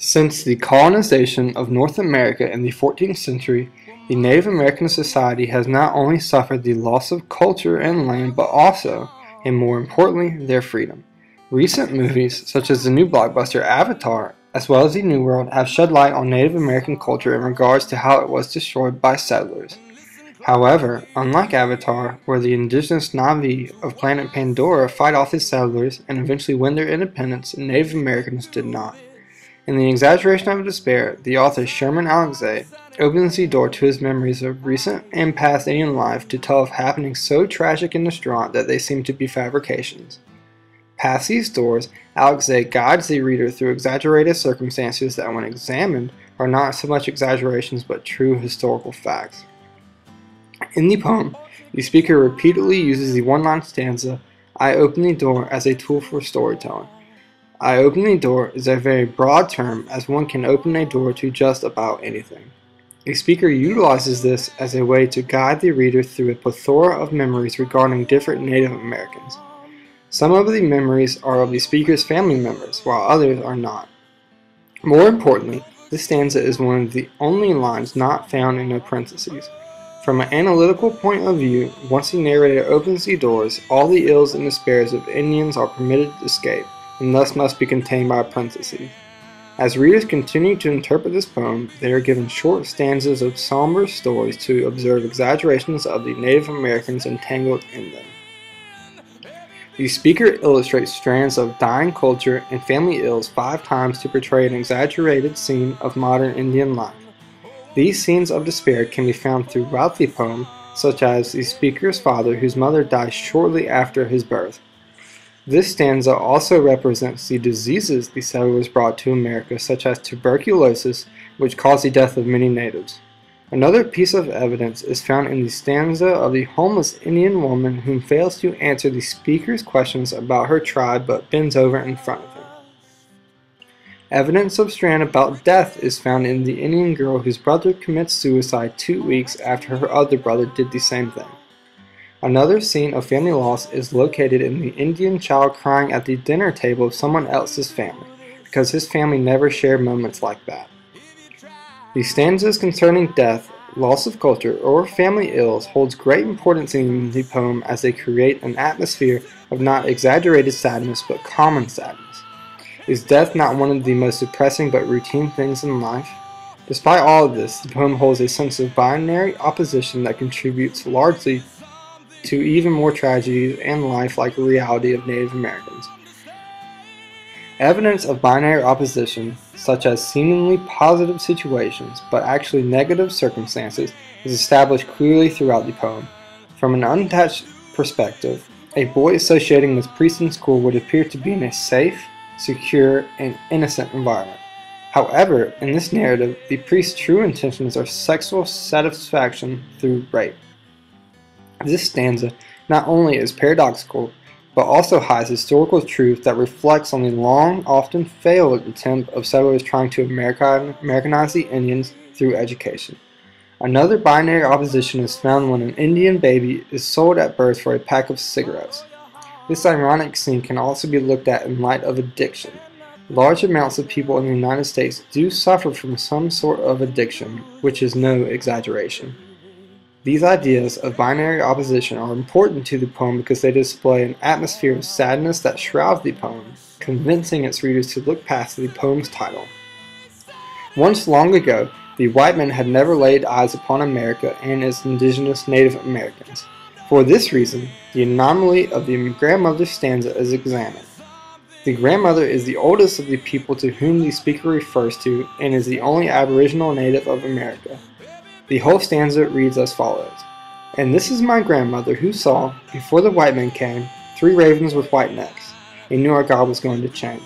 Since the colonization of North America in the 14th century, the Native American society has not only suffered the loss of culture and land, but also, and more importantly, their freedom. Recent movies, such as the new blockbuster Avatar, as well as the New World, have shed light on Native American culture in regards to how it was destroyed by settlers. However, unlike Avatar, where the indigenous Na'vi of planet Pandora fight off the settlers and eventually win their independence, Native Americans did not. In The Exaggeration of Despair, the author Sherman Alexie opens the door to his memories of recent and past Indian life to tell of happenings so tragic and distraught that they seem to be fabrications. Past these doors, Alexie guides the reader through exaggerated circumstances that, when examined, are not so much exaggerations but true historical facts. In the poem, the speaker repeatedly uses the one-line stanza, "I open the door," as a tool for storytelling. "I open the door" is a very broad term, as one can open a door to just about anything. The speaker utilizes this as a way to guide the reader through a plethora of memories regarding different Native Americans. Some of the memories are of the speaker's family members, while others are not. More importantly, this stanza is one of the only lines not found in no parentheses. From an analytical point of view, once the narrator opens the doors, all the ills and despairs of Indians are permitted to escape, and thus must be contained by parentheses. As readers continue to interpret this poem, they are given short stanzas of somber stories to observe exaggerations of the Native Americans entangled in them. The speaker illustrates strands of dying culture and family ills 5 times to portray an exaggerated scene of modern Indian life. These scenes of despair can be found throughout the poem, such as the speaker's father whose mother dies shortly after his birth. This stanza also represents the diseases the settlers brought to America, such as tuberculosis, which caused the death of many natives. Another piece of evidence is found in the stanza of the homeless Indian woman who fails to answer the speaker's questions about her tribe but bends over in front of him. Evidence of strand about death is found in the Indian girl whose brother commits suicide 2 weeks after her other brother did the same thing. Another scene of family loss is located in the Indian child crying at the dinner table of someone else's family, because his family never shared moments like that. The stanzas concerning death, loss of culture, or family ills holds great importance in the poem as they create an atmosphere of not exaggerated sadness but common sadness. Is death not one of the most depressing but routine things in life? Despite all of this, the poem holds a sense of binary opposition that contributes largely to even more tragedies and life-like reality of Native Americans. Evidence of binary opposition, such as seemingly positive situations but actually negative circumstances, is established clearly throughout the poem. From an unattached perspective, a boy associating with priests in school would appear to be in a safe, secure, and innocent environment. However, in this narrative, the priest's true intentions are sexual satisfaction through rape. This stanza not only is paradoxical, but also hides historical truth that reflects on the long, often failed attempt of settlers trying to Americanize the Indians through education. Another binary opposition is found when an Indian baby is sold at birth for a pack of cigarettes. This ironic scene can also be looked at in light of addiction. Large amounts of people in the United States do suffer from some sort of addiction, which is no exaggeration. These ideas of binary opposition are important to the poem because they display an atmosphere of sadness that shrouds the poem, convincing its readers to look past the poem's title. Once long ago, the white man had never laid eyes upon America and its indigenous Native Americans. For this reason, the anomaly of the grandmother stanza is examined. The grandmother is the oldest of the people to whom the speaker refers to and is the only aboriginal native of America. The whole stanza reads as follows: "And this is my grandmother who saw, before the white man came, 3 ravens with white necks, and knew our God was going to change."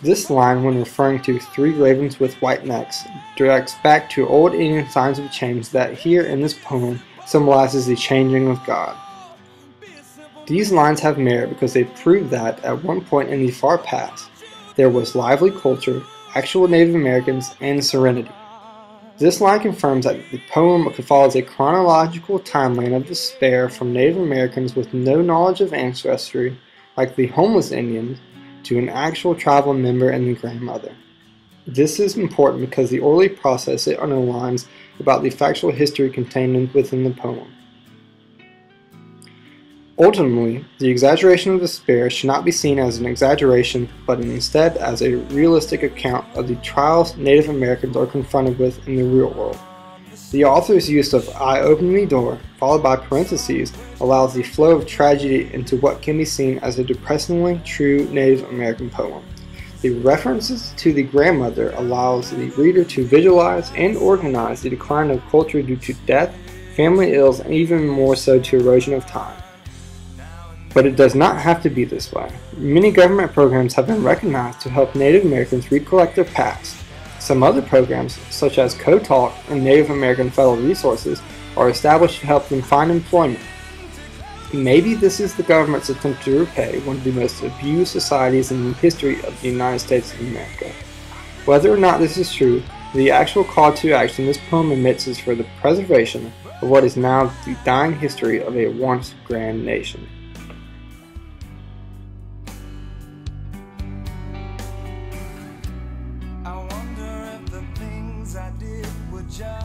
This line, when referring to 3 ravens with white necks, directs back to old Indian signs of change that here in this poem symbolizes the changing of God. These lines have merit because they prove that, at one point in the far past, there was lively culture, actual Native Americans, and serenity. This line confirms that the poem follows a chronological timeline of despair from Native Americans with no knowledge of ancestry, like the homeless Indians, to an actual tribal member and the grandmother. This is important because the orally process it underlines about the factual history contained within the poem. Ultimately, the exaggeration of despair should not be seen as an exaggeration, but instead as a realistic account of the trials Native Americans are confronted with in the real world. The author's use of "I opened the door," followed by parentheses, allows the flow of tragedy into what can be seen as a depressingly true Native American poem. The references to the grandmother allows the reader to visualize and organize the decline of culture due to death, family ills, and even more so to erosion of time. But it does not have to be this way. Many government programs have been recognized to help Native Americans recollect their past. Some other programs, such as Co-Talk and Native American Federal Resources, are established to help them find employment. Maybe this is the government's attempt to repay one of the most abused societies in the history of the United States of America. Whether or not this is true, the actual call to action this poem emits is for the preservation of what is now the dying history of a once grand nation. I wonder if the things I did were just